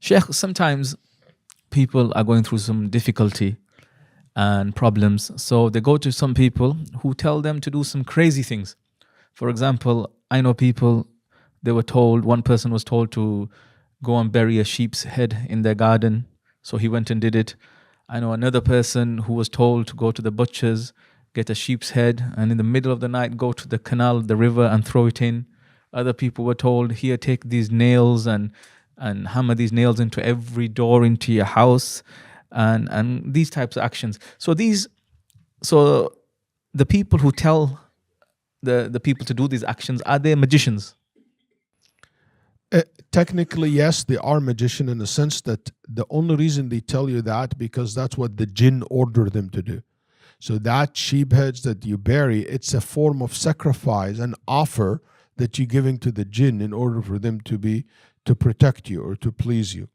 Sheikh, sometimes people are going through some difficulty and problems. So they go to some people who tell them to do some crazy things. For example, I know people, one person was told to go and bury a sheep's head in their garden. So he went and did it. I know another person who was told to go to the butcher's, get a sheep's head, and in the middle of the night go to the canal, the river, and throw it in. Other people were told, here, take these nails and hammer these nails into every door into your house, and these types of actions. So the people who tell the people to do these actions, are they magicians? Technically, yes, they are magician in the sense that the only reason they tell you that because that's what the jinn order them to do. So that sheep heads that you bury, it's a form of sacrifice, an offer that you're giving to the jinn in order for them to protect you or to please you.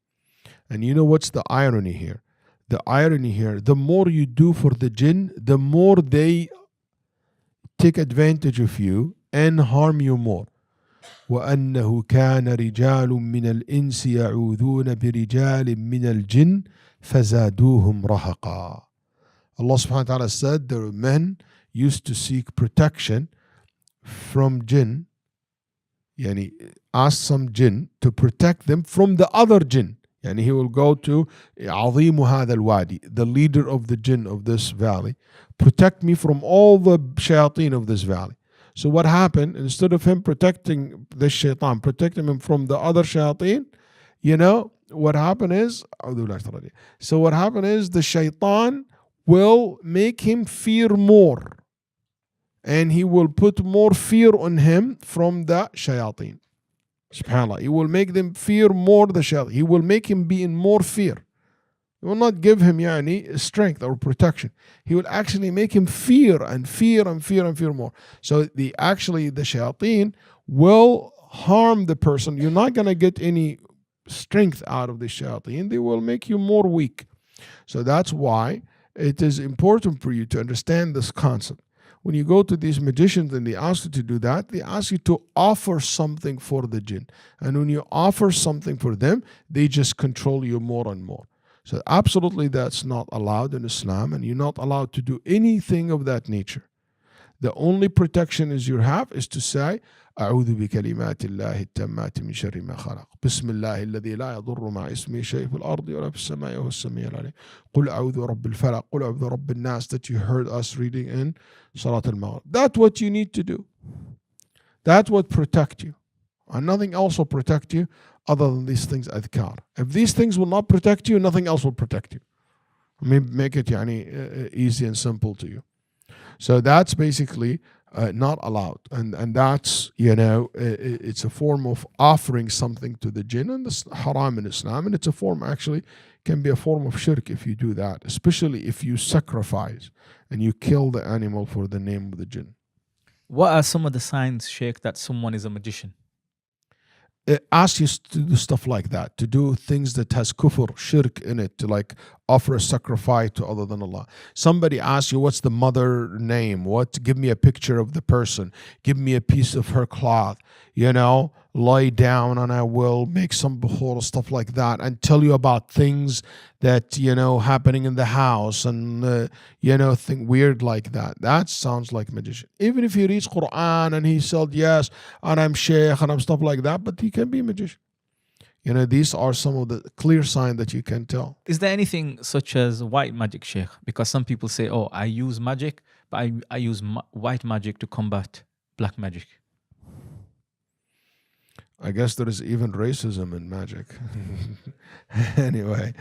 And you know what's the irony here? The irony here, the more you do for the jinn, the more they take advantage of you and harm you more. وأنه كان رجال من الإنس يعوذون برجال من الجن فزادوهم رهقا. Allah subhanahu wa ta'ala said there were men used to seek protection from jinn, yani ask some jinn to protect them from the other jinn. Yani he will go to عظيم هذا الوادي, the leader of the jinn of this valley, protect me from all the shayateen of this valley. So what happened, instead of him protecting this shaitan, protecting him from the other shayateen, what happened is, the shaitan will make him fear more. And he will put more fear on him from the shayateen. SubhanAllah. He will make them fear more the shayateen. He will make him be in more fear. He will not give him strength or protection. He will actually make him fear and fear and fear and fear more. So the shayateen will harm the person. You're not going to get any strength out of the shayateen. They will make you more weak. So that's why it is important for you to understand this concept. When you go to these magicians and they ask you to do that, they ask you to offer something for the jinn. And when you offer something for them, they just control you more and more. So absolutely that's not allowed in Islam, and you're not allowed to do anything of that nature. The only protection is you have is to say, أعوذ بكلمات الله التامات من شر ما خلق بسم الله الذي لا يضر مع اسمه شيء في الأرض ولا في السماء وهو السميع العليم قل أعوذ برب الفلق قل أعوذ برب الناس, that you heard us reading in Salat al-Maghrib. That's what you need to do. That's what protect you. And nothing else will protect you other than these things, adhkar. If these things will not protect you, nothing else will protect you. Make it easy and simple to you. So that's basically not allowed, and that's it's a form of offering something to the jinn, and it's haram in Islam, and it's a form, actually can be a form of shirk if you do that, especially if you sacrifice and you kill the animal for the name of the jinn. What are some of the signs, Sheikh, that someone is a magician? It asks you to do stuff like that, to do things that has kufr, shirk in it, to like offer a sacrifice to other than Allah. Somebody asks you, what's the mother name? Give me a picture of the person. Give me a piece of her cloth. Lie down and I will make some bukhur, stuff like that, and tell you about things that, happening in the house and, thing weird like that. That sounds like magician. Even if he reads Qur'an and he said, yes, and I'm sheikh and I'm stuff like that, but he can be a magician. These are some of the clear signs that you can tell. Is there anything such as white magic, Sheikh? Because some people say, oh, I use magic, but I use white magic to combat black magic. I guess there is even racism in magic. Anyway,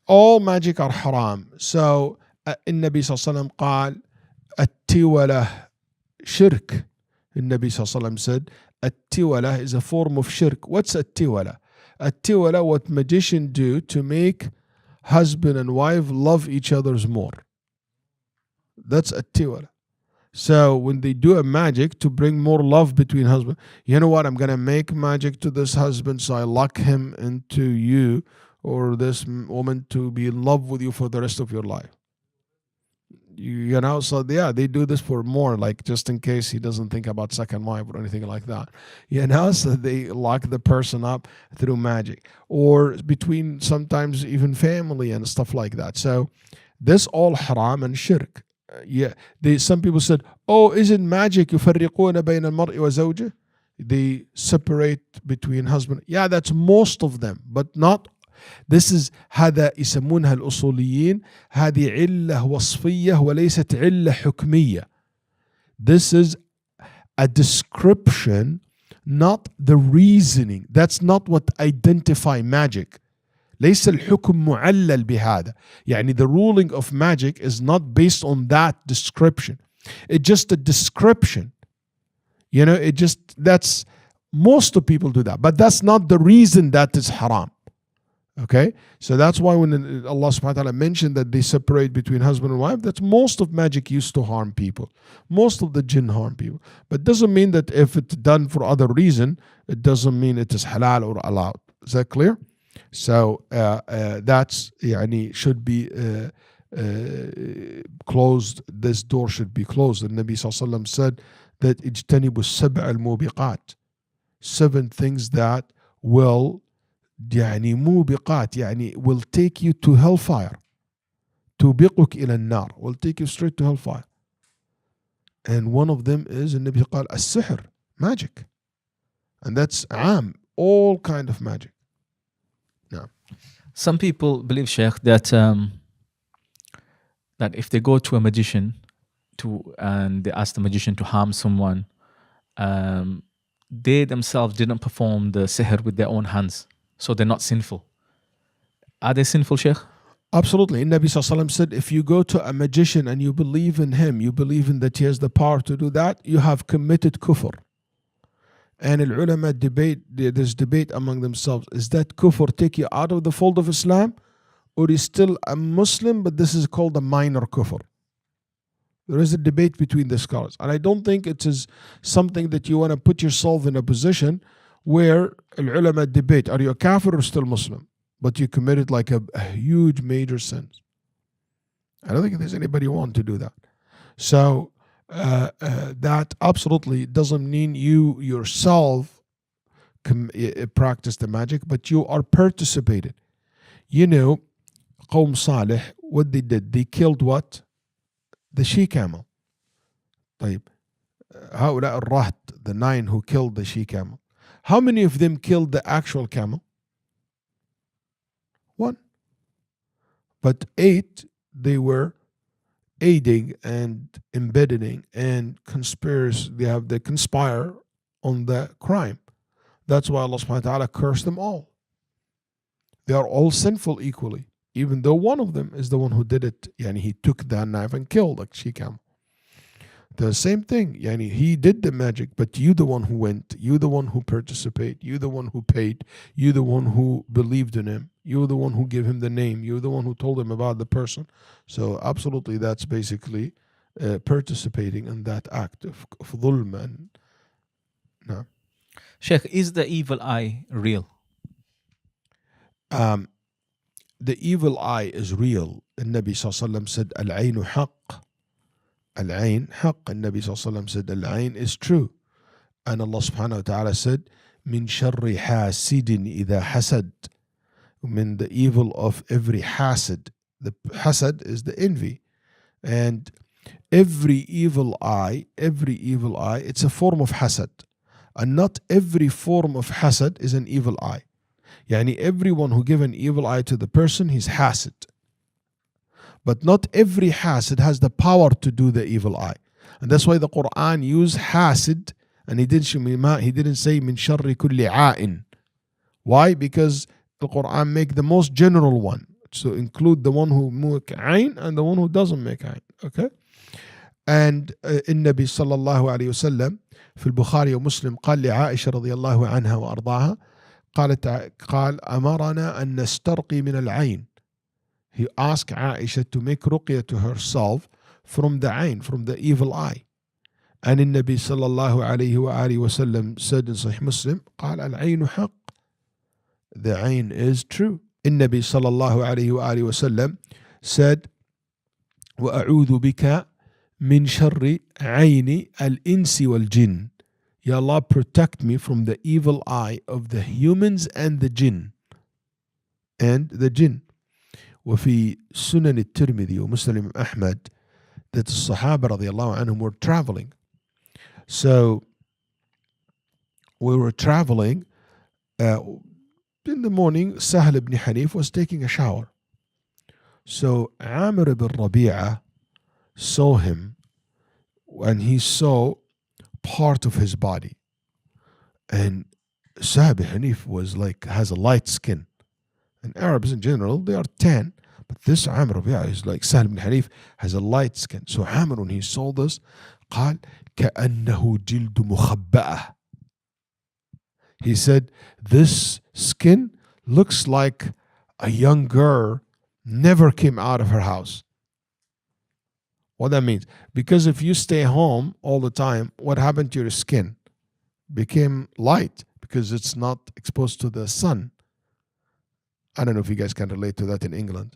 all magic are haram. So, النبي صلى الله عليه وسلم قال التولة شرك. النبي صلى الله عليه وسلم said التولة is a form of shirk. What's التولة? التولة, what magicians do to make husband and wife love each other's more. That's التولة. So when they do a magic to bring more love between husband, you know what, I'm going to make magic to this husband so I lock him into you or this woman to be in love with you for the rest of your life. You know, so yeah, they do this for more, like just in case he doesn't think about second wife or anything like that. You know, so they lock the person up through magic, or between sometimes even family and stuff like that. So this all haram and shirk. Yeah, some people said, oh, isn't magic يفرقون بين المرء وزوجه? They separate between husband. Yeah, that's most of them, but not. This is هذا يسمونها الأصوليين هذه علة وصفية وليست علة حكمية. This is a description, not the reasoning. That's not what identify magic. ليس الحكم معلل بهذا. يعني the ruling of magic is not based on that description. It's just a description. You know, that's, most of people do that, but that's not the reason that is haram. Okay, so that's why when Allah subhanahu wa ta'ala mentioned that they separate between husband and wife, that's most of magic used to harm people. Most of the jinn harm people. But doesn't mean that if it's done for other reason, it doesn't mean it is halal or allowed. Is that clear? So that's يعني should be closed. This door should be closed. The Nabi sallallahu alaihi wasallam said that اجتنبوا السبع الموبقات, 7 things that will يعني موبقات يعني will take you to hellfire. توبقك إلى النار, will take you straight to hellfire. And one of them is النبي قال السحر, magic. And that's عام, all kind of magic. No. Some people believe, Sheikh, that that if they go to a magician and they ask the magician to harm someone, they themselves didn't perform the sihr with their own hands, so they're not sinful. Are they sinful, Sheikh? Absolutely. Nabi Sallallahu Alaihi Wasallam said, if you go to a magician and you believe in him, you believe in that he has the power to do that, you have committed kufr. And the ulama debate, there's debate among themselves, is that kufr take you out of the fold of Islam, or is still a Muslim, but this is called a minor kufr? There is a debate between the scholars. And I don't think it is something that you want to put yourself in a position where ulama debate, are you a kafir or still Muslim? But you committed like a huge major sin. I don't think there's anybody who wants to do that. So that absolutely doesn't mean you yourself practice the magic, but you are participated. You know, Qawm Salih, what they did, they killed what? The she-camel. طيب, هؤلاء الرهط, the 9 who killed the she-camel. How many of them killed the actual camel? 1. But 8, they were aiding and embedding and they conspire on the crime. That's why Allah subhanahu wa ta'ala cursed them all. They are all sinful equally, even though one of them is the one who did it. Yani he took that knife and killed the she-camel. The same thing, yani he did the magic, but you the one who went, you the one who participated, you the one who paid, you the one who believed in him, you the one who gave him the name, you the one who told him about the person. So absolutely that's basically participating in that act of dhulm. And no. Sheikh, is the evil eye real? The evil eye is real. The Nabi sallallahu alaihi wasallam said, Al-aynu haqq. Al-ayn haqq. And Nabi sallallahu alaihi wasallam said, Al-ayn is true. And Allah subhanahu wa ta'ala said, Min sharri hasidin idha hasad. Min the evil of every hasad. The hasad is the envy. And every evil eye, it's a form of hasad. And not every form of hasad is an evil eye. Yani everyone who give an evil eye to the person, he's hasad. But not every hasad has the power to do the evil eye. And that's why the Qur'an used hasad, and he didn't say min sharri kulli a'in. Why? Because the Qur'an make the most general one. So include the one who make ayn and the one who doesn't make ayn. Okay? And in Nabi sallallahu alayhi wa sallam, في البخاري ومسلم قال لعائشة رضي الله عنها وأرضاها قال أمرنا أن نسترقي من العين. He asked Aisha to make ruqya to herself from the ayn, from the evil eye. And in Nabi sallallahu alayhi wa alihi wa sallam said in Sahih Muslim, قال العين حق. The ayn is true. In Nabi sallallahu alayhi wa alihi wa sallam said, وأعوذ بك من شر عين الإنس والجن. Ya Allah, protect me from the evil eye of the humans and the jinn. وفي سنن الترمذي ومسلم أحمد that the Sahaba رضي الله عنهم were traveling. So we were traveling. In the morning, Sahal ibn Hanif was taking a shower. So Amr ibn Rabi'ah saw him, and he saw part of his body. And Sahal ibn Hanif was like, has a light skin. And Arabs in general, they are tan. But this Amr ibn Rabi'ah is like, Sahal ibn Hanif has a light skin. So Amr, when he saw this, قال كأنه جلد مخبأة. He said, this skin looks like a young girl never came out of her house. What that means? Because if you stay home all the time, what happened to your skin? Became light because it's not exposed to the sun. I don't know if you guys can relate to that in England.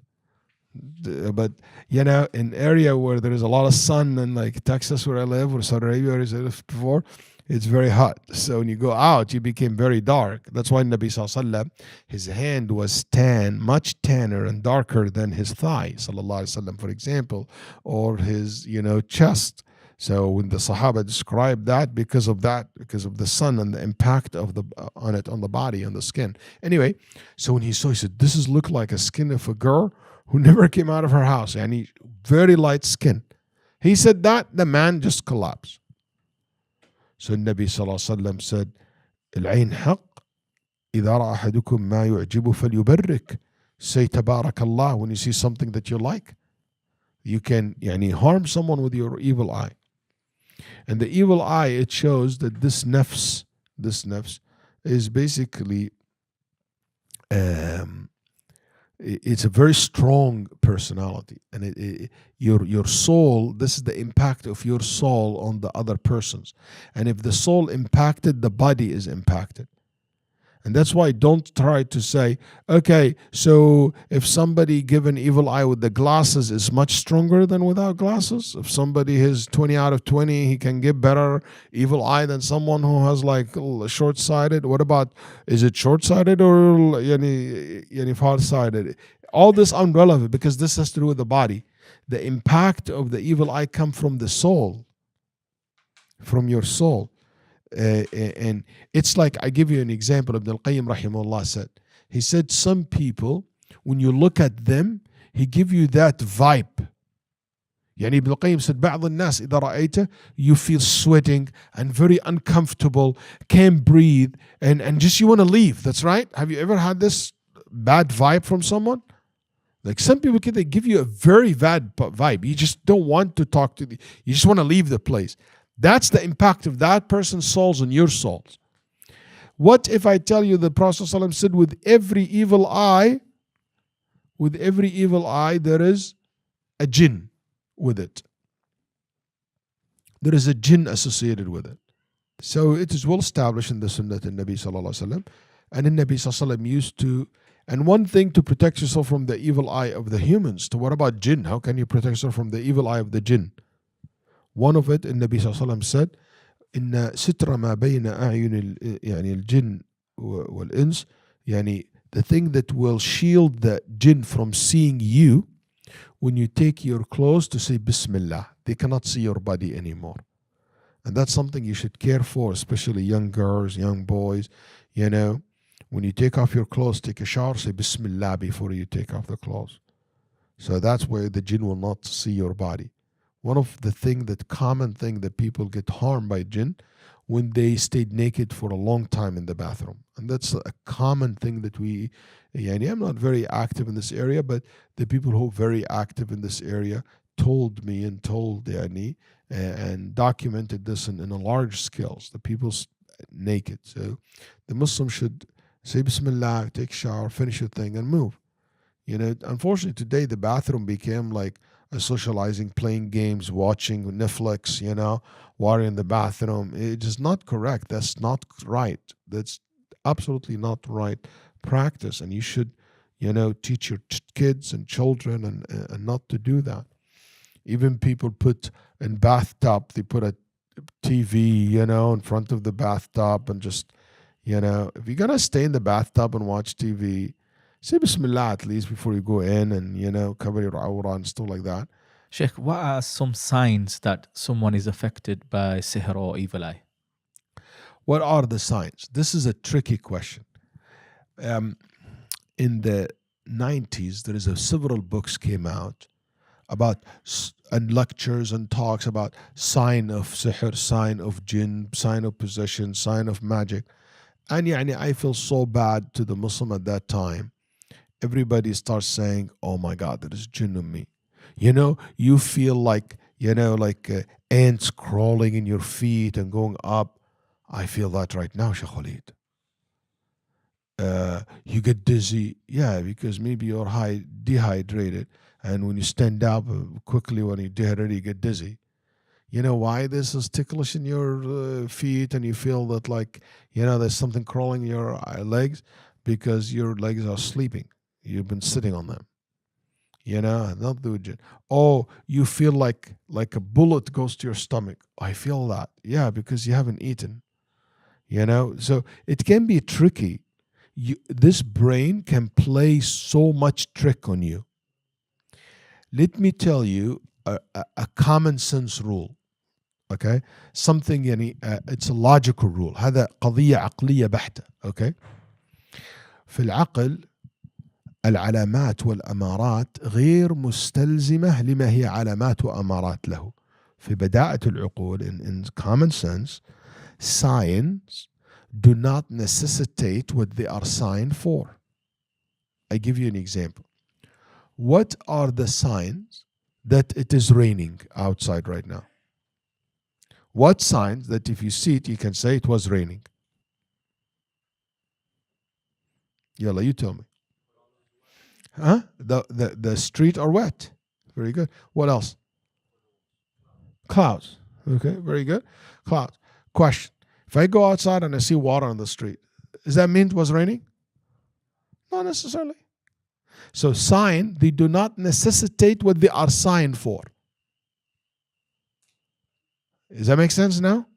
But, you know, in area where there is a lot of sun, and like Texas where I live, or Saudi Arabia where I lived before, it's very hot. So when you go out, you became very dark. That's why Nabi Sallallahu Alaihi Wasallam, his hand was tan, much tanner and darker than his thigh, Sallallahu Alaihi Wasallam, for example, or his, chest. So when the Sahaba described that, because of the sun and the impact of on the body, on the skin. Anyway, so when he saw, he said, this look like a skin of a girl who never came out of her house, and very light skin. He said that, the man just collapsed. So Nabi Sallallahu Alaihi Wasallam said, العين حق إذا رأى أحدكم ما يعجبه فليبرك. Say تبارك الله when you see something that you like. You can harm someone with your evil eye. And the evil eye, it shows that this nafs is basically it's a very strong personality, and your soul, this is the impact of your soul on the other persons. And if the soul impacted, the body is impacted. And that's why don't try to say, okay, so if somebody given evil eye with the glasses is much stronger than without glasses. If somebody has 20 out of 20, he can give better evil eye than someone who has like short-sighted. What about, is it short-sighted or far-sighted? All this irrelevant, because this has to do with the body. The impact of the evil eye come from the soul, from your soul. And it's like, I give you an example. Ibn al-Qayyim rahimahullah said, he said some people, when you look at them, he give you that vibe. Ibn al-Qayyim said, بعض الناس إذا رأيته, you feel sweating and very uncomfortable, can't breathe, and just you want to leave. That's right. Have you ever had this bad vibe from someone? Like some people, they give you a very bad vibe. You just don't want to talk to them. You just want to leave the place. That's the impact of that person's souls on your souls. What if I tell you the Prophet ﷺ said, with every evil eye, there is a jinn with it. There is a jinn associated with it. So it is well established in the Sunnah of Nabi Sallallahu Alaihi Wasallam. And in Nabi Sallallahu Alaihi Wasallam used to, and one thing to protect yourself from the evil eye of the humans. So what about jinn? How can you protect yourself from the evil eye of the jinn? One of it, in Nabi Sallallahu Alaihi Wasallam said, إن ستر ما بين أعين الجن والإنس, the thing that will shield the jinn from seeing you, when you take your clothes to say Bismillah, they cannot see your body anymore. And that's something you should care for, especially young girls, young boys. When you take off your clothes, take a shower, say Bismillah before you take off the clothes. So that's where the jinn will not see your body. One of the common thing that people get harmed by jinn when they stayed naked for a long time in the bathroom. And that's a common thing that I'm not very active in this area, but the people who are very active in this area told me and told and documented this in a large scale. The people's naked. So the Muslim should say Bismillah, take a shower, finish your thing, and move. Unfortunately today the bathroom became like a socializing, playing games, watching Netflix, while in the bathroom. It is not correct. That's not right. That's absolutely not right practice. And you should, teach your kids and children and not to do that. Even people put in bathtub, they put a TV, in front of the bathtub and just, if you're gonna stay in the bathtub and watch TV, say Bismillah at least before you go in and, cover your awra and stuff like that. Sheikh, what are some signs that someone is affected by sihr or evil eye? What are the signs? This is a tricky question. In the 90s, there is several books came out about and lectures and talks about sign of sihr, sign of jinn, sign of possession, sign of magic. And I feel so bad to the Muslim at that time. Everybody starts saying, oh my God, there is jinn in me. You feel like, ants crawling in your feet and going up. I feel that right now, Sheikh Waleed. You get dizzy. Yeah, because maybe you're dehydrated. And when you stand up quickly, when you're dehydrated, you get dizzy. You know why this is ticklish in your feet and you feel that there's something crawling in your legs? Because your legs are sleeping. You've been sitting on them. Not do it. Oh, you feel like a bullet goes to your stomach. I feel that. Yeah, because you haven't eaten. So it can be tricky. This brain can play so much trick on you. Let me tell you a common sense rule. Okay, something it's a logical rule. هذا قضية عقلية بحتة. Okay, في العقل العلامات والأمارات غير مستلزمة لما هي علامات وأمارات له. في بداءة العقول, in common sense, signs do not necessitate what they are signed for. I give you an example. What are the signs that it is raining outside right now? What signs that if you see it, you can say it was raining? Yalla, you tell me. Huh? The street are wet. Very good. What else? Clouds. Okay, very good. Clouds. Question. If I go outside and I see water on the street, does that mean it was raining? Not necessarily. So sign, they do not necessitate what they are signed for. Does that make sense now?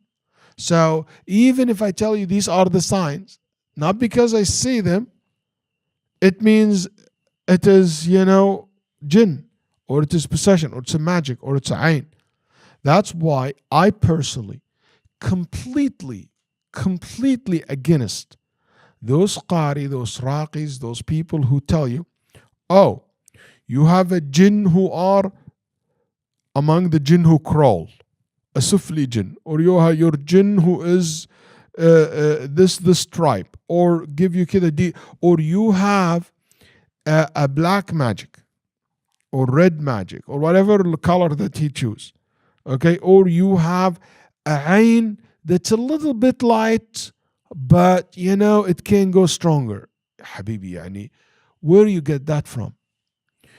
So even if I tell you these are the signs, not because I see them, it means it is, jinn, or it is possession, or it's a magic, or it's a ayn. That's why I personally completely against those qari, those raqis, those people who tell you, oh, you have a jinn who are among the jinn who crawl, a sufli jinn, or you have your jinn who is this tribe, or give you kida, or you have a black magic, or red magic, or whatever color that he choose, okay, or you have a ayn that's a little bit light, but it can go stronger. Habibi, where you get that from?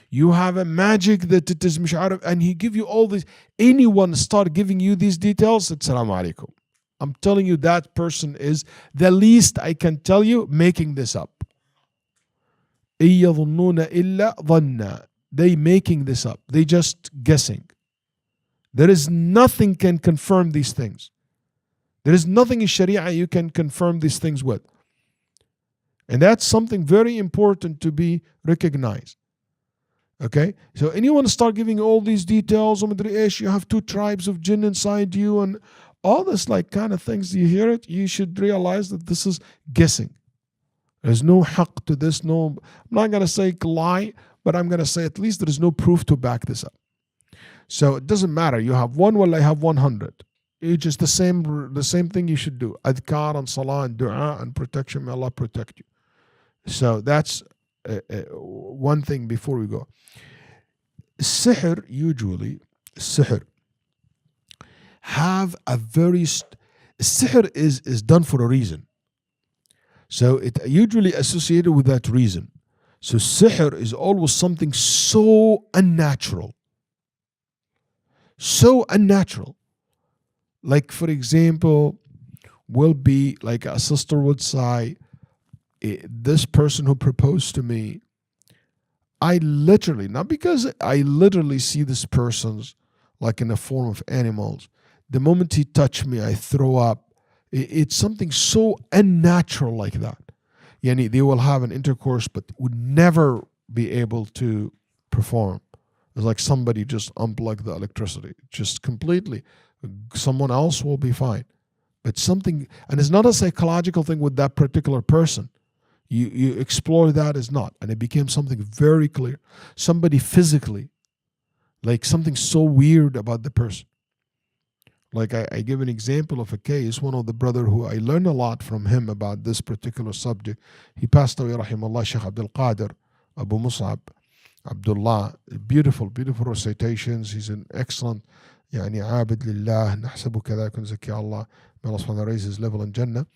You have a magic that it is mish'arif, and he give you all this. Anyone start giving you these details, assalamu alaikum. I'm telling you that person is the least I can tell you making this up. They making this up. They just guessing. There is nothing can confirm these things. There is nothing in Sharia you can confirm these things with. And that's something very important to be recognized. Okay? So anyone start giving all these details, you have two tribes of jinn inside you and all this kind of things, you hear it, you should realize that this is guessing. There's no haqq to this, I'm not going to say lie, but I'm going to say at least there is no proof to back this up. So it doesn't matter, you have one, well I have 100. It's just the same thing you should do. Adhkar and salah and dua and protection, may Allah protect you. So that's one thing before we go. Sihr, usually, have a very... Sihr is done for a reason. So it usually associated with that reason. So sihr is always something so unnatural. So unnatural. Like, for example, will be like a sister would say, this person who proposed to me, I literally, not because I literally see this person's like in the form of animals. The moment he touch me, I throw up. It's something so unnatural like that. Yani they will have an intercourse, but would never be able to perform. It's like somebody just unplugged the electricity, just completely. Someone else will be fine. But something, and it's not a psychological thing with that particular person. You explore that as not, and it became something very clear. Somebody physically, like something so weird about the person. Like I give an example of a case, one of the brother who I learned a lot from him about this particular subject. He passed away, rahimahullah, Sheikh Abdul Qadir, Abu Mus'ab, Abdullah. Beautiful, beautiful recitations. He's an excellent, يعني عابد لله نحسبه كذا يكون زكي الله. May Allah subhanahu wa ta'ala raise his level in Jannah.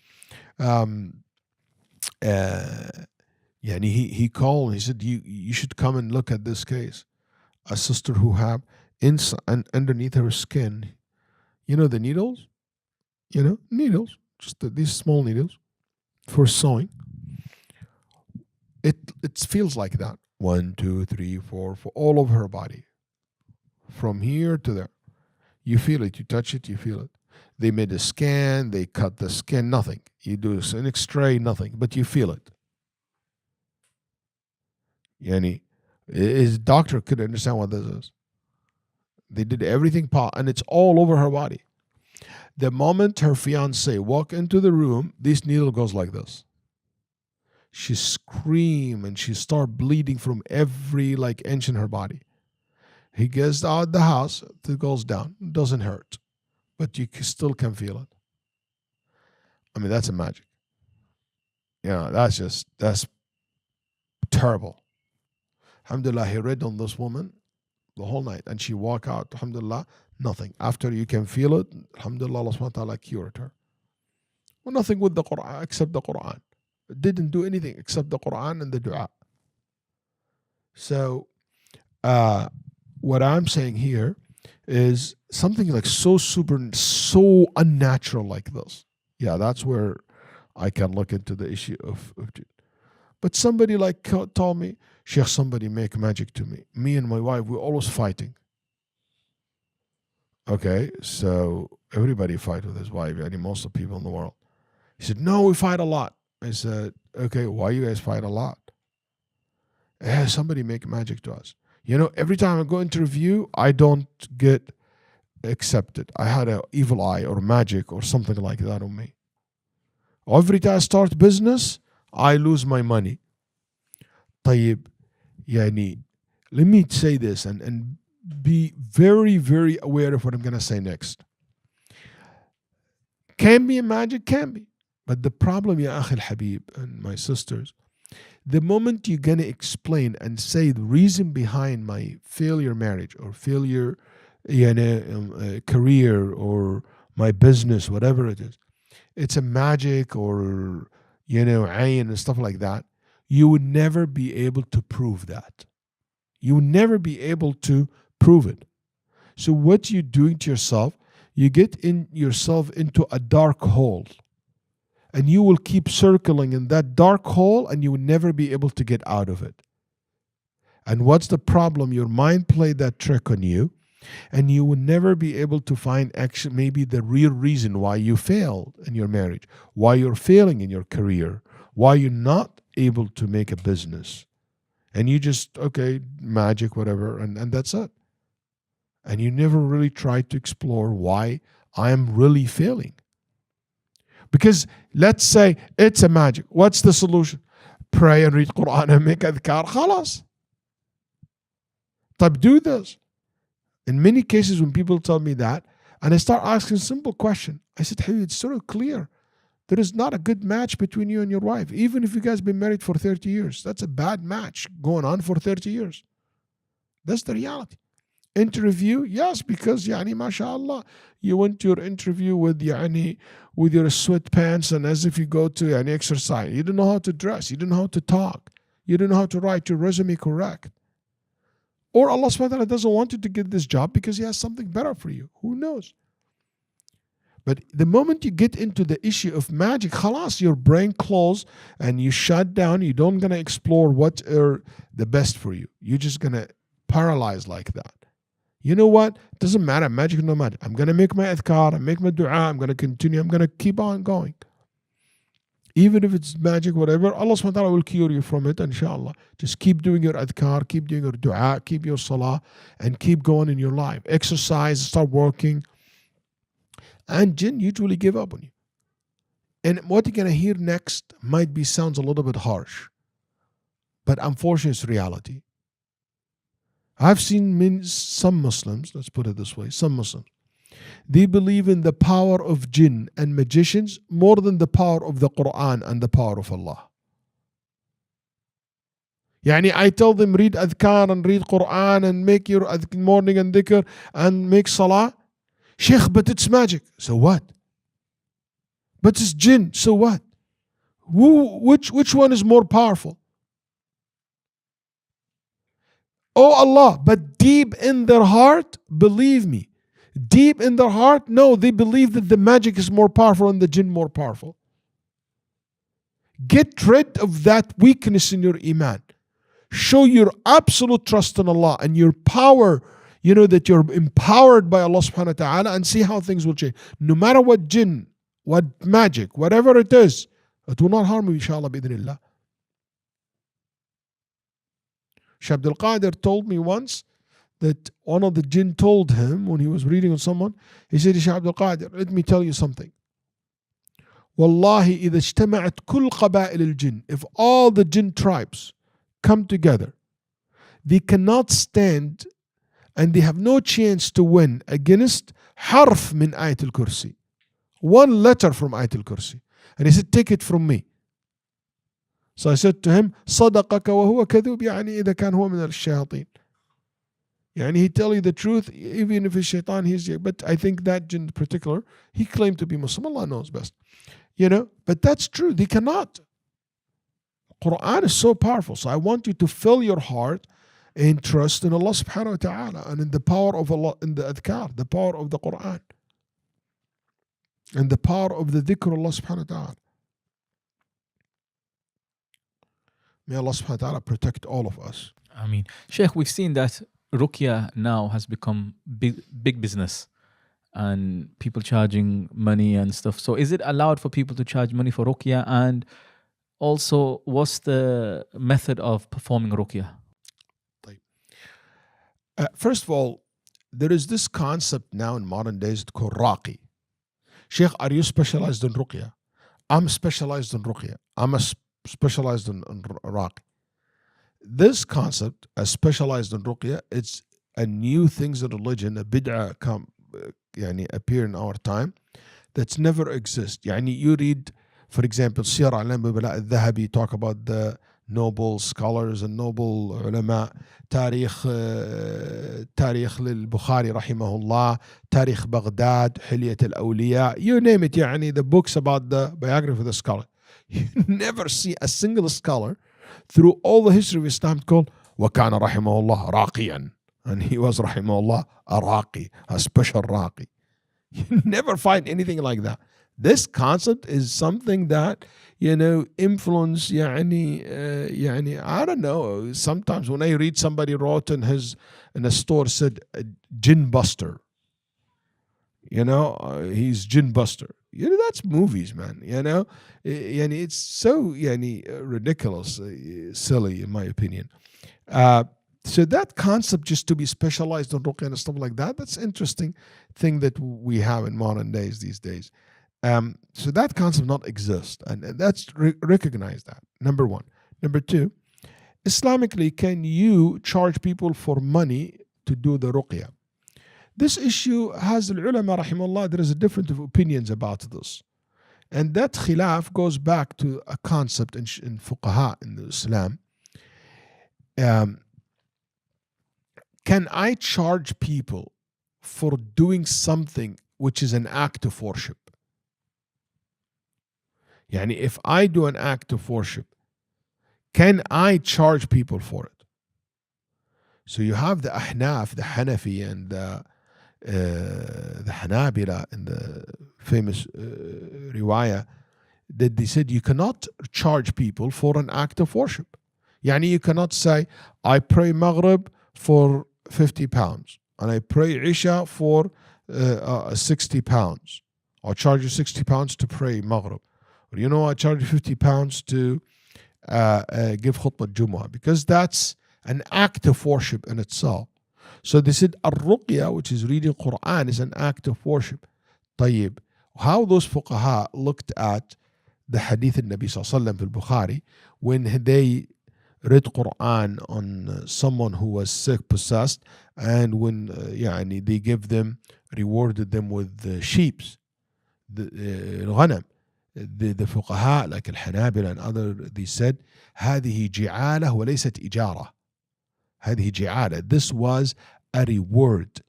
He called, he said, you should come and look at this case. A sister who have inside and underneath her skin, you know the needles? Needles, just these small needles for sewing. It feels like that. 1, 2, 3, 4, for all over her body. From here to there. You feel it, you touch it, you feel it. They made a scan, they cut the skin, nothing. You do an X-ray, nothing, but you feel it. His doctor couldn't understand what this is. They did everything, and it's all over her body. The moment her fiance walk into the room, this needle goes like this. She scream and she start bleeding from every inch in her body. He gets out the house, it goes down. It doesn't hurt, but you still can feel it. I mean, that's a magic. That's terrible. Alhamdulillah, he read on this woman the whole night, and she walk out, alhamdulillah, nothing. After you can feel it, alhamdulillah, Allah subhanahu wa ta'ala cured her. Well, nothing with the Qur'an except the Qur'an. It didn't do anything except the Qur'an and the dua. So, what I'm saying here is something like so unnatural like this. Yeah, that's where I can look into the issue of but somebody told me, Sheikh, somebody make magic to me. Me and my wife, we're always fighting. Okay, so everybody fight with his wife, most of the people in the world. He said, no, we fight a lot. I said, okay, why you guys fight a lot? Somebody make magic to us. Every time I go interview, I don't get accepted. I had an evil eye or magic or something like that on me. Every time I start business, I lose my money. طيب, let me say this and be very, very aware of what I'm going to say next. Can be a magic, can be. But the problem, ya akhi al-habib and my sisters, the moment you're going to explain and say the reason behind my failure marriage or failure career or my business, whatever it is, it's a magic or, ayn and stuff like that, you would never be able to prove that. You would never be able to prove it. So what you're doing to yourself, you get yourself into a dark hole. And you will keep circling in that dark hole and you will never be able to get out of it. And what's the problem? Your mind played that trick on you and you will never be able to find maybe the real reason why you failed in your marriage, why you're failing in your career, why you're not able to make a business. And you just, okay, magic, whatever, and that's it. And you never really tried to explore why I'm really failing. Because let's say it's a magic. What's the solution? Pray and read Qur'an and make adhkar. Khalas. Type, do this. In many cases when people tell me that, and I start asking a simple question, I said, hey, it's sort of clear. There is not a good match between you and your wife. Even if you guys been married for 30 years, that's a bad match going on for 30 years. That's the reality. Interview, yes, because mashallah, you went to your interview with your sweatpants and as if you go to an exercise. You don't know how to dress, you don't know how to talk, you don't know how to write your resume correct. Or Allah subhanahu wa ta'ala doesn't want you to get this job because He has something better for you. Who knows? But the moment you get into the issue of magic, khalas, your brain closed and you shut down. You don't gonna explore what are the best for you. You're just gonna paralyze like that. You know what? It doesn't matter, magic or no magic. I'm gonna make my adhkar, I make my dua, I'm gonna continue, I'm gonna keep on going. Even if it's magic, whatever, Allah subhanahu wa ta'ala will cure you from it, inshallah. Just keep doing your adhkar, keep doing your dua, keep your salah, and keep going in your life. Exercise, start working. And jinn usually give up on you. And what you're going to hear next sounds a little bit harsh, but unfortunately it's reality. I've seen some Muslims, let's put it this way, some Muslims, they believe in the power of jinn and magicians more than the power of the Qur'an and the power of Allah. Yani I tell them read adhkar and read Qur'an and make your morning and dhikr and make salah. Sheikh, but it's magic. So what? But it's jinn. So what? Which one is more powerful? Oh Allah, but deep in their heart, believe me, deep in their heart, no, they believe that the magic is more powerful and the jinn more powerful. Get rid of that weakness in your iman. Show your absolute trust in Allah and your power, that you're empowered by Allah subhanahu wa ta'ala, and see how things will change. No matter what jinn, what magic, whatever it is, it will not harm you, inshallah, bi'idhnillah. Shaykh Abdul Qadir told me once that one of the jinn told him when he was reading on someone, he said, Shaykh Abdul Qadir, let me tell you something. Wallahi, إذا اجتمعت كل قبائل الجن, if all the jinn tribes come together, they cannot stand and they have no chance to win against harf min ayat al-kursi, one letter from ayat al-kursi. And he said, take it from me. So I said to him, صدقك وهو كذوب, يعني إذا كان هو من الشياطين. يعني he tell you the truth, even if he's shaitan, but I think that jinn in particular, he claimed to be Muslim, Allah knows best. But that's true, they cannot. Quran is so powerful. So I want you to fill your heart in trust in Allah subhanahu wa ta'ala and in the power of Allah, in the adhkar, the power of the Quran, and the power of the dhikr of Allah subhanahu wa ta'ala. May Allah subhanahu wa ta'ala protect all of us. I mean, Sheikh, we've seen that Rukia now has become big business and people charging money and stuff. So is it allowed for people to charge money for Rukia? And also, what's the method of performing Rukia? First of all, there is this concept now in modern days called Raqi. Sheikh, are you specialized in Ruqya? I'm specialized in Ruqya. I'm specialized in Raqi. This concept, as specialized in Ruqya, it's a new things in religion, a bid'ah appear in our time that's never exist. You read, for example, Siyar A'lam Nubala al-Dhahabi, talk about the noble scholars and noble ulama, تاريخ للبخاري رحمه الله, تاريخ بغداد, حلية الأولياء, you name it, the books about the biography of the scholar. You never see a single scholar through all the history of Islam called وكان رحمه الله راقيا, and he was رحمه الله a raqi, a special raqi. You never find anything like that. This concept is something that, influence, I don't know. Sometimes when I read somebody wrote in a store said, Jinn Buster. He's Jinn Buster. That's movies, man. It's so, ridiculous, silly, in my opinion. So that concept just to be specialized on ruqya and stuff like that, that's interesting thing that we have in modern days these days. So that concept not exist, and that's recognize that, number one. Number two, Islamically, can you charge people for money to do the ruqya? This issue has the ulama rahimahullah, there is a different of opinions about this. And that khilaf goes back to a concept in fuqaha in the Islam. Can I charge people for doing something which is an act of worship? If I do an act of worship, can I charge people for it? So you have the Ahnaf, the Hanafi, and the Hanabila in the famous riwayah, that they said you cannot charge people for an act of worship. Yani you cannot say, I pray Maghrib for 50 pounds and I pray Isha for 60 pounds. I'll charge you 60 pounds to pray Maghrib. Or I charge you 50 pounds to give khutbah Jumu'ah, because that's an act of worship in itself. So they said Rukia, which is reading Quran, is an act of worship. طيب, how those fuqaha looked at the hadith of Nabi Sallallahu Alaihi Wasallam in Bukhari, when they read Quran on someone who was sick, possessed, and when they give them, rewarded them with sheep, the ghanam. The fuqaha like al-Hanabila and other, they said هذه جعالة وليست إجارة. هذه جعالة, this was a reward.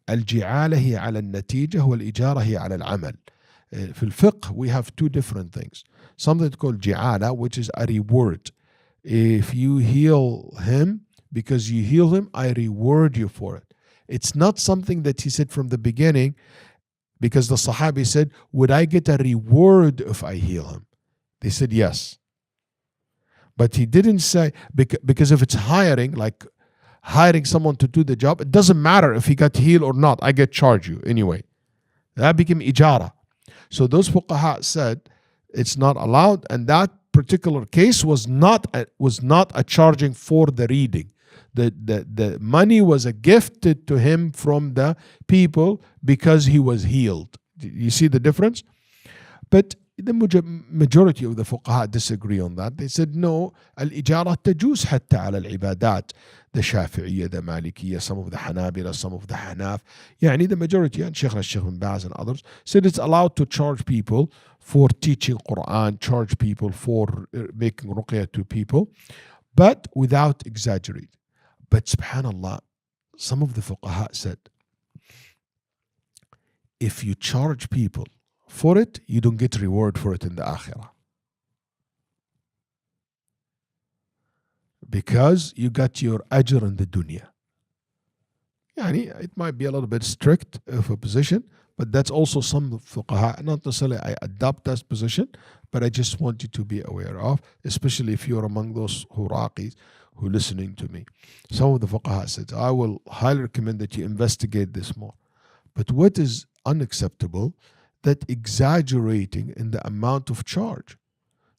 الجعالة هي على النتيجة والإجارة هي على العمل. في الفقه we have two different things. Something called جعالة, which is a reward. If you heal him, because you heal him, I reward you for it. It's not something that he said from the beginning, because the Sahabi said, would I get a reward if I heal him? They said yes. But he didn't say, because if it's hiring, like hiring someone to do the job, it doesn't matter if he got healed or not, I get charge you anyway. That became ijara. So those fuqaha said it's not allowed, and that particular case was not a charging for the reading. The money was a gifted to him from the people because he was healed. You see the difference? But the majority of the fuqaha disagree on that. They said no, al-ijara tajuz hatta ala al-ibadat. The Shafi'iyya, the Malikiyya, some of the Hanabila, some of the Hanaf. Yani the majority, and Sheikh bin Baz and others, said it's allowed to charge people for teaching Quran, charge people for making ruqyah to people, but without exaggerating. But subhanallah, some of the fuqaha said, if you charge people for it, you don't get reward for it in the akhirah. Because you got your ajr in the dunya. Yani, it might be a little bit strict of a position, but that's also some fuqaha, not necessarily I adopt that position, but I just want you to be aware of, especially if you're among those huraqis who are listening to me. Some of the fuqaha said, I will highly recommend that you investigate this more. But what is unacceptable, that exaggerating in the amount of charge.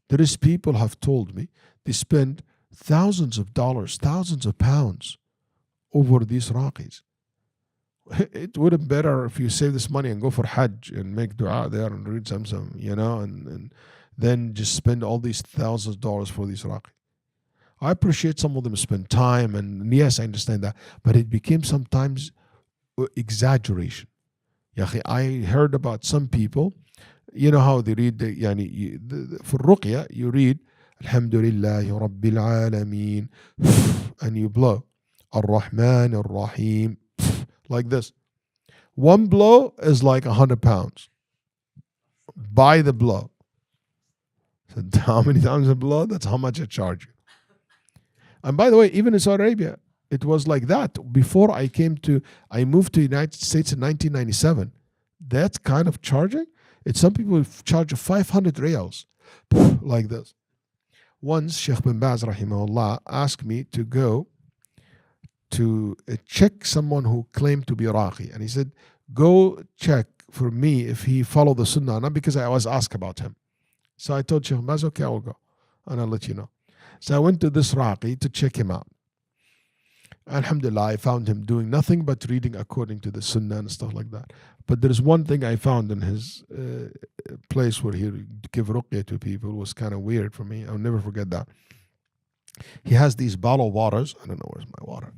There is people have told me they spend thousands of dollars, thousands of pounds over these raqis. It would have been better if you save this money and go for Hajj and make dua there and read some, and then just spend all these thousands of dollars for these raqis. I appreciate some of them spend time, and yes, I understand that, but it became sometimes exaggeration. I heard about some people, you know how they read for Ruqya, you read Alhamdulillahi Rabbil Alameen, and you blow Ar-Rahman Ar-Rahim, like this. One blow is like 100 pounds. By the blow. So how many times a blow? That's how much I charge you. And by the way, even in Saudi Arabia, it was like that. Before I moved to the United States in 1997. That kind of charging, some people charge 500 riyals, like this. Once, Sheikh bin Baz, rahimahullah, asked me to go to check someone who claimed to be Raqi. And he said, go check for me if he followed the sunnah, not because I was asked about him. So I told Sheikh bin Baz, okay, I'll go, and I'll let you know. So I went to this Raqi to check him out. Alhamdulillah, I found him doing nothing but reading according to the sunnah and stuff like that. But there's one thing I found in his place where he would give ruqyah to people. It was kind of weird for me. I'll never forget that. He has these bottled waters. I don't know, where's my water?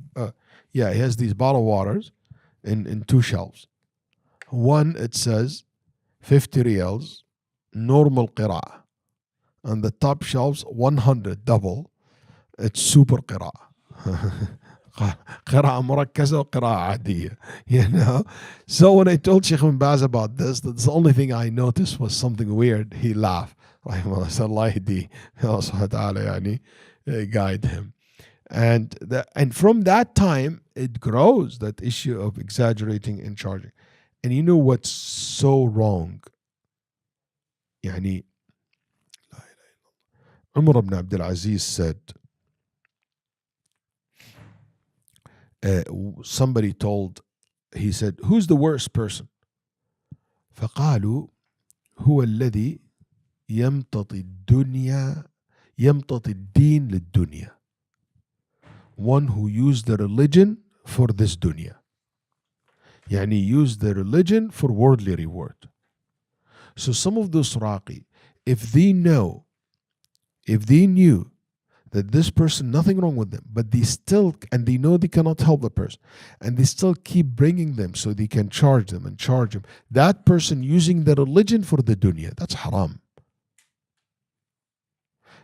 He has these bottled waters in two shelves. One, it says 50 riyals, normal qira'ah. On the top shelves, 100, double. It's super qira'ah. قراءة مركزة وقراءة عادية, So when I told Sheikh bin Baz about this, that's the only thing I noticed was something weird. He laughed. I said, Allah yahdi, Allah subhanahu wa ta'ala guide him. And from that time, it grows, that issue of exaggerating and charging. And you know what's so wrong يعني Umar ibn Abdul Aziz said, somebody he said, who's the worst person? فقالوا هو الذي يمتطي الدين للدنيا. One who used the religion for this dunya. يعني use the religion for worldly reward. So some of those raqi, if they knew that this person, nothing wrong with them, but and they know they cannot help the person, and they still keep bringing them so they can charge them, that person using the religion for the dunya, that's haram.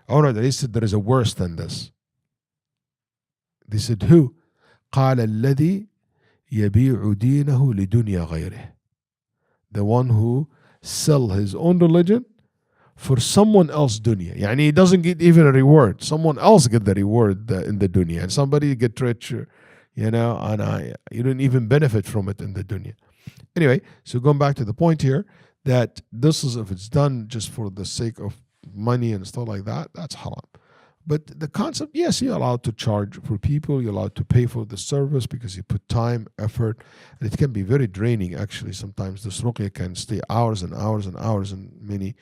Oh no, they said there is a worse than this. They said, who? قال الذي يبيع دينه لدنيا غيره. The one who sell his own religion for someone else dunya. Yani he doesn't get even a reward. Someone else get the reward in the dunya. And somebody get richer, and you don't even benefit from it in the dunya. Anyway, so going back to the point here, that this is, if it's done just for the sake of money and stuff like that, that's haram. But the concept, yes, you're allowed to charge for people, you're allowed to pay for the service because you put time, effort, and it can be very draining actually. Sometimes this ruqya can stay hours and hours and hours and many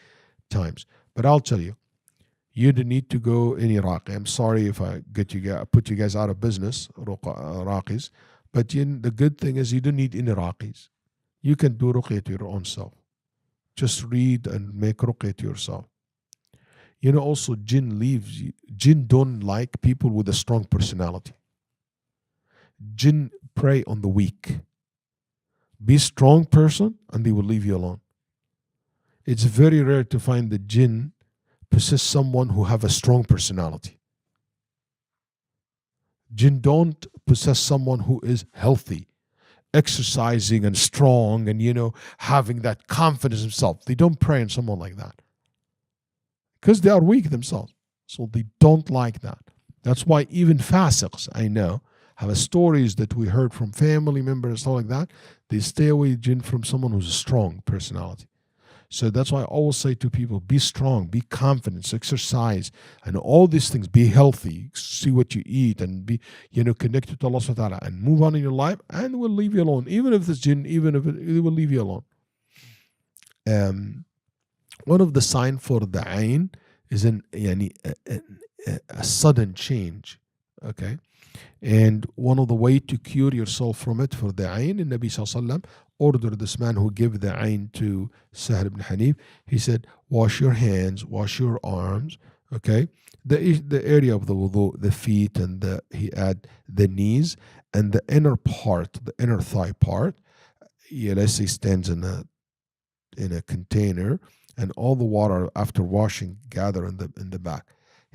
times. But I'll tell you, you don't need to go any raqi. I'm sorry if I put you guys out of business, raqis, but the good thing is you don't need any raqis. You can do ruqya to your own self. Just read and make ruqya to yourself. Also jinn leaves you. Jinn don't like people with a strong personality. Jinn prey on the weak. Be a strong person and they will leave you alone. It's very rare to find the jinn possess someone who have a strong personality. Jinn don't possess someone who is healthy, exercising and strong and having that confidence in himself. They don't prey on someone like that. Because they are weak themselves. So they don't like that. That's why even fasiqs, I know, have stories that we heard from family members and stuff like that. They stay away jinn from someone who's a strong personality. So that's why I always say to people, be strong, be confident, exercise, and all these things, be healthy, see what you eat, and be connected to Allah subhanahu wa ta'ala, and move on in your life, and we'll leave you alone. Even if it's jinn, even if it will leave you alone. One of the sign for the ayn is a sudden change. Okay, and one of the way to cure yourself from it for the ayn, and Nabi sallallahu alaihi wasallam ordered this man who gave the ayn to Sahl ibn Hanif. He said, wash your hands, wash your arms. Okay, the area of the wudu, the feet, and he add the knees and the inner part, the inner thigh part. Let's say stands in a container. And all the water after washing gather in the back.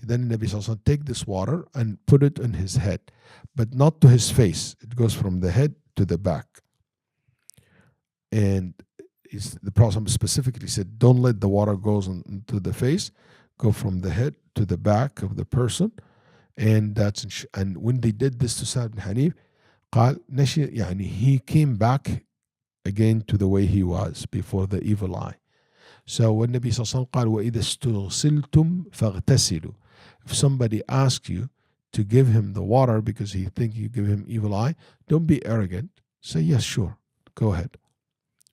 Then the Nabi Sallallahu Alaihi Wasallam take this water and put it in his head, but not to his face. It goes from the head to the back. And the Prophet specifically said, don't let the water go into the face, go from the head to the back of the person. And when they did this to Sa'd ibn Hanif, he came back again to the way he was before the evil eye. So when Nabi Sallallahu Alaihi Wasallam قال وَإِذَا اسْتُغْسِلْتُمْ فَاغْتَسِلُوا. If somebody asks you to give him the water because he think you give him evil eye, don't be arrogant. Say, yes, sure, go ahead.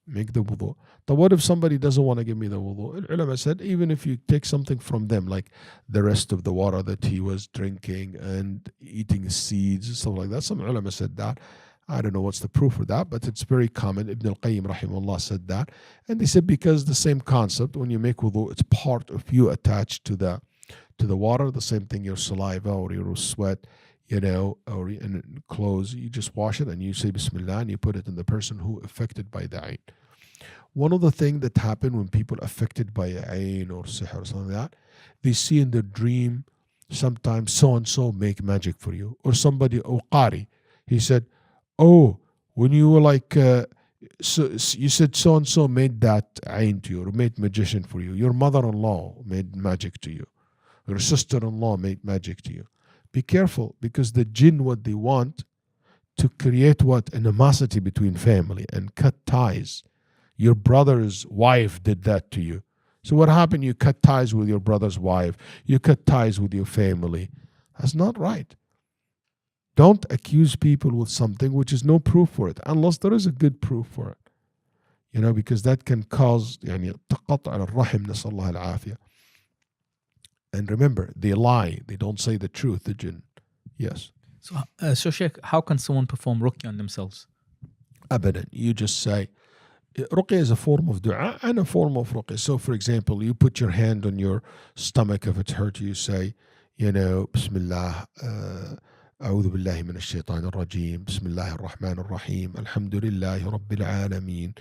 Make the wudu. But what if somebody doesn't want to give me the wudu? Ulama said, even if you take something from them, like the rest of the water that he was drinking and eating seeds and stuff like that, some ulama said that. I don't know what's the proof for that, but it's very common. Ibn al-Qayyim rahimahullah said that. And they said because the same concept, when you make wudu, it's part of you attached to the water. The same thing, your saliva or your sweat, or in clothes, you just wash it and you say Bismillah and you put it in the person who affected by the ayn. One of the things that happen when people affected by ayn or sihr or something like that, they see in their dream sometimes so-and-so make magic for you. Or somebody, qari, he said, oh, when you were you said so-and-so made that ayn to you, or made magician for you. Your mother-in-law made magic to you. Your sister-in-law made magic to you. Be careful, because the jinn, what they want to create animosity between family and cut ties. Your brother's wife did that to you. So what happened? You cut ties with your brother's wife. You cut ties with your family. That's not right. Don't accuse people with something which is no proof for it, unless there is a good proof for it. Because that can cause تقطع الرحم نسأل الله العافية. And remember, they lie. They don't say the truth, the jinn. Yes. So Sheikh, how can someone perform ruqya on themselves? Abadan. You just say, ruqya is a form of dua and a form of ruqya. So, for example, you put your hand on your stomach if it's hurt. You say, Bismillah, أعوذ بالله من الشيطان الرجيم, بسم الله الرحمن الرحيم, الحمد لله رب العالمين.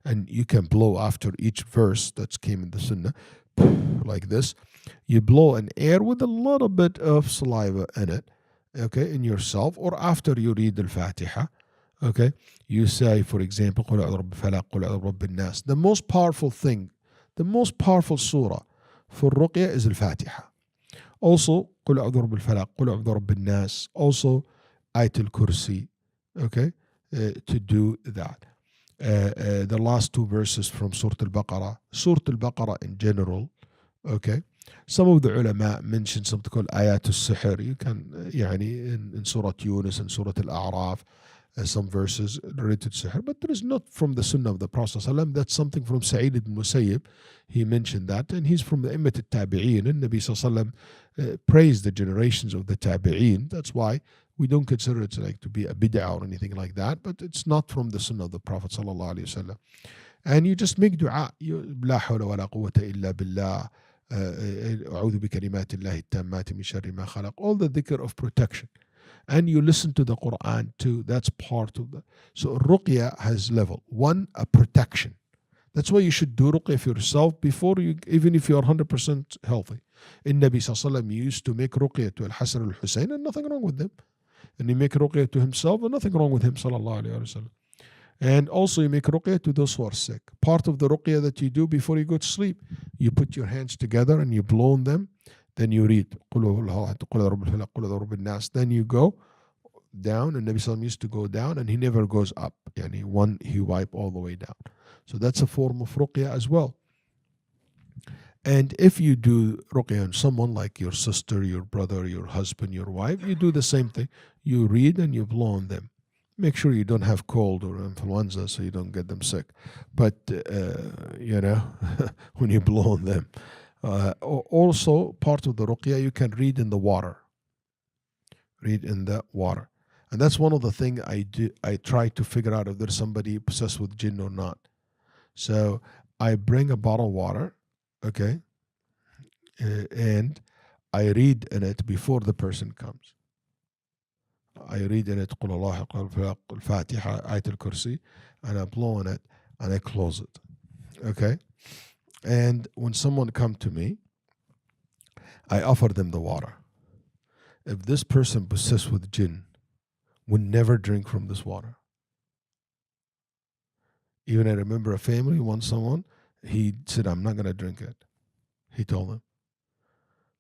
And you can blow after each verse that came in the sunnah, like this. You blow an air with a little bit of saliva in it, okay, in yourself, or after you read al-Fatiha, okay. You say, for example, قل أعوذ برب الفلق, قل أعوذ برب الناس. The most powerful thing, the most powerful surah for ruqya is al-Fatiha. Also, قل أعوذ برب الفلق, قل أعوذ برب الناس. Also, Ayat al-Kursi, okay, to do that. The last two verses from Surah Al-Baqarah. Surah Al-Baqarah in general, okay. Some of the ulama mention something called Ayat al-Sihr. You can, in Surah Yunus and Surah Al-A'raf, some verses related to sihr, but there is not from the Sunnah of the Prophet ﷺ. That's something from Sa'id ibn Musayyib. He mentioned that, and he's from the Immat al-Tabi'een, and Nabi ﷺ praised the generations of the Tabi'een. That's why we don't consider it like to be a bid'ah or anything like that, but it's not from the Sunnah of the Prophet ﷺ. And you just make dua. لا حول ولا قوة إلا بالله. أعوذ بكلمات الله التامات من شر ما خلق. All the dhikr of protection. And you listen to the Quran too. That's part of that. So ruqya has level. One, a protection. That's why you should do ruqya for yourself before you, even if you are 100% healthy. In Nabi Sallallahu Alaihi Wasallam used to make ruqya to Al-Hasan al-Hussein, and nothing wrong with them. And he make ruqya to himself, and nothing wrong with him, Sallallahu Alaihi Wasallam. And also you make ruqya to those who are sick. Part of the ruqya that you do before you go to sleep, you put your hands together and you blow on them. Then you read, then you go down, and Nabi Sallam used to go down, and he never goes up. He wipe all the way down. So that's a form of ruqya as well. And if you do ruqya on someone like your sister, your brother, your husband, your wife, you do the same thing. You read and you blow on them. Make sure you don't have cold or influenza so you don't get them sick. But, when you blow on them. Also, part of the ruqya, you can read in the water. Read in the water. And that's one of the things I do. I try to figure out if there's somebody possessed with jinn or not. So I bring a bottle of water, okay, and I read in it before the person comes. I read in it قل الله الفاتحة آية الكرسي, and I blow on it and I close it. Okay? And when someone come to me, I offer them the water. If this person possessed with jinn would never drink from this water. Even I remember a family, someone, he said, I'm not going to drink it. He told them.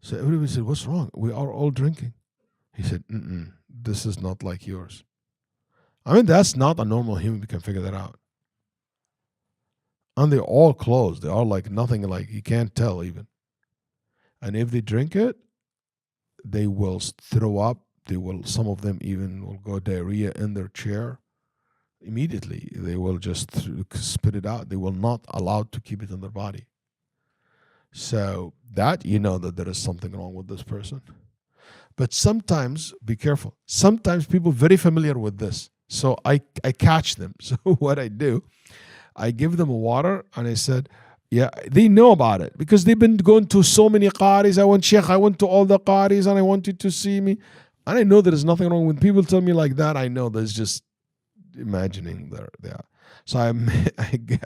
So everybody said, what's wrong? We are all drinking. He said, this is not like yours. I mean, that's not a normal human who can figure that out. And they're all closed. They are like nothing, like you can't tell even. And if they drink it, they will throw up. Some of them even will go diarrhea in their chair. Immediately, they will just spit it out. They will not allow to keep it in their body. So that, that there is something wrong with this person. But sometimes, be careful, sometimes people very familiar with this. So I catch them. So what I do, I give them water and I said, yeah, they know about it because they've been going to so many qaris. I went to all the qaris and I want you to see me. And I know there is nothing wrong when people tell me like that. I know there's just imagining there. So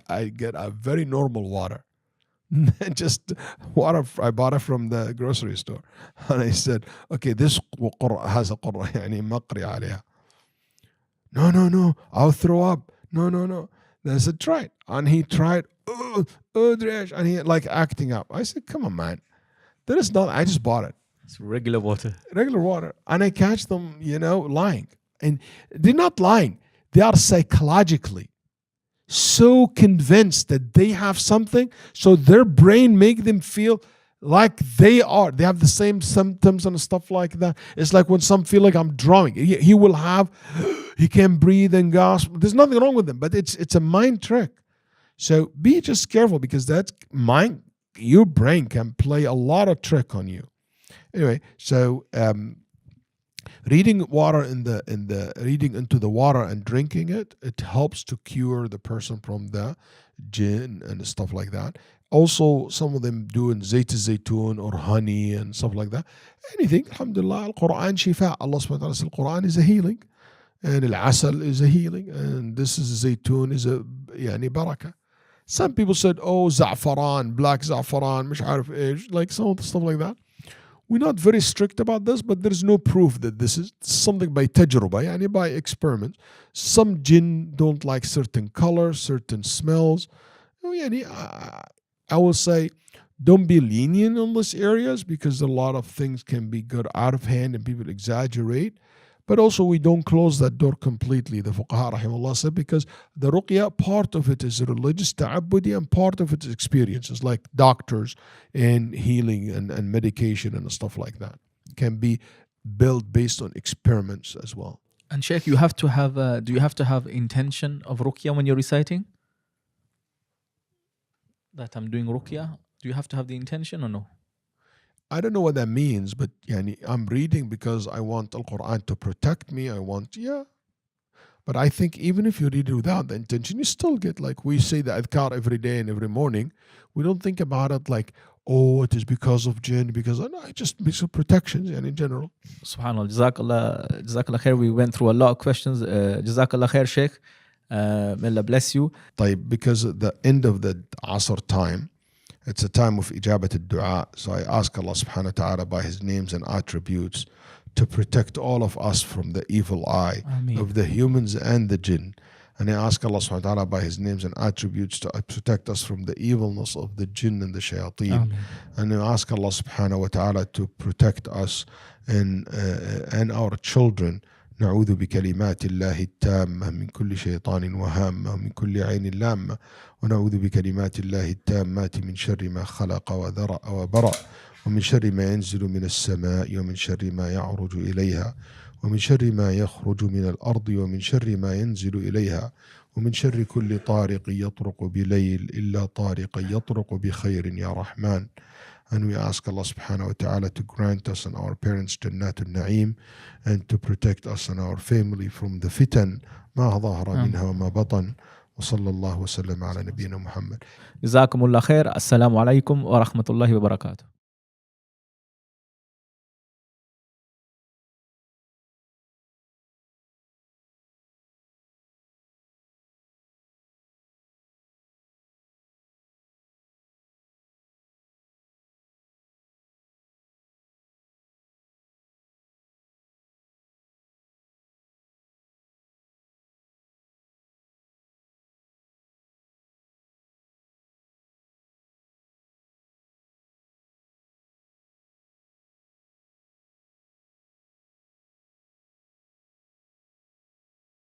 I get a very normal water. Just water I bought it from the grocery store. And I said, okay, this has a qur'an, يعني مقري عليها. No, I'll throw up. No. Then I said, try it. And he tried, and he like acting up. I said, come on, man. There is not, I just bought it. It's regular water. Regular water. And I catch them, lying. And they're not lying. They are psychologically so convinced that they have something, so their brain make them feel like they have the same symptoms and stuff like that. It's like when some feel like I'm drowning, he will have, he can breathe and gasp. There's nothing wrong with them, but it's a mind trick. So be just careful, because that's mind, your brain can play a lot of trick on you. Anyway, so reading water reading into the water and drinking it helps to cure the person from the jinn and stuff like that. Also, some of them doing zayt zaytun or honey and stuff like that. Anything, alhamdulillah, al-Quran shifa. Allah subhanahu wa ta'ala says al-Quran is a healing, and al-asal is a healing, and this is zaytun is a yani barakah. Some people said, oh, za'faran, black za'faran, مش عارف إيش, like some of the stuff like that. We're not very strict about this, but there's no proof that this is something by tajruba, yani by experiment. Some jinn don't like certain colors, certain smells. Yani, I will say, don't be lenient on these areas, because a lot of things can be got out of hand and people exaggerate. But also, we don't close that door completely, the fuqaha rahimahullah said, because the ruqya, part of it is religious ta'abbudi, and part of it is experiences, like doctors and healing and medication and stuff like that. Can be built based on experiments as well. And Sheikh, you have to have, do you have to have intention of ruqya when you're reciting? That I'm doing ruqya? Do you have to have the intention or no? I don't know what that means, but yani, I'm reading because I want Al-Quran to protect me. But I think even if you read it without the intention, you still get, like we say the adhkar every day and every morning. We don't think about it like, oh, it is because of jinn, because I just because of protections and in general. Subhanallah, Jazakallah khair. We went through a lot of questions. Jazakallah khair, Sheikh. May Allah bless you. Because at the end of the Asr time, it's a time of ijabat al-du'a. So I ask Allah subhanahu wa ta'ala by His names and attributes to protect all of us from the evil eye Ameen. Of the humans and the jinn. And I ask Allah subhanahu wa ta'ala by His names and attributes to protect us from the evilness of the jinn and the shayateen. Ameen. And I ask Allah subhanahu wa ta'ala to protect us and our children. نعوذ بكلمات الله التامة من كل شيطان وهامة ومن كل عين لامة ونعوذ بكلمات الله التامات من شر ما خلق وذرأ وبرأ ومن شر ما ينزل من السماء ومن شر ما يعرج إليها ومن شر ما يخرج من الأرض ومن شر ما ينزل إليها ومن شر كل طارق يطرق بليل إلا طارق يطرق بخير يا رحمن. And we ask Allah subhanahu wa ta'ala to grant us and our parents Jannatul Na'im, and to protect us and our family from the fitan ما ظهر منها وما بطن. وصلى الله وسلم على نبينا محمد. جزاكم الله خير. السلام عليكم ورحمة الله وبركاته.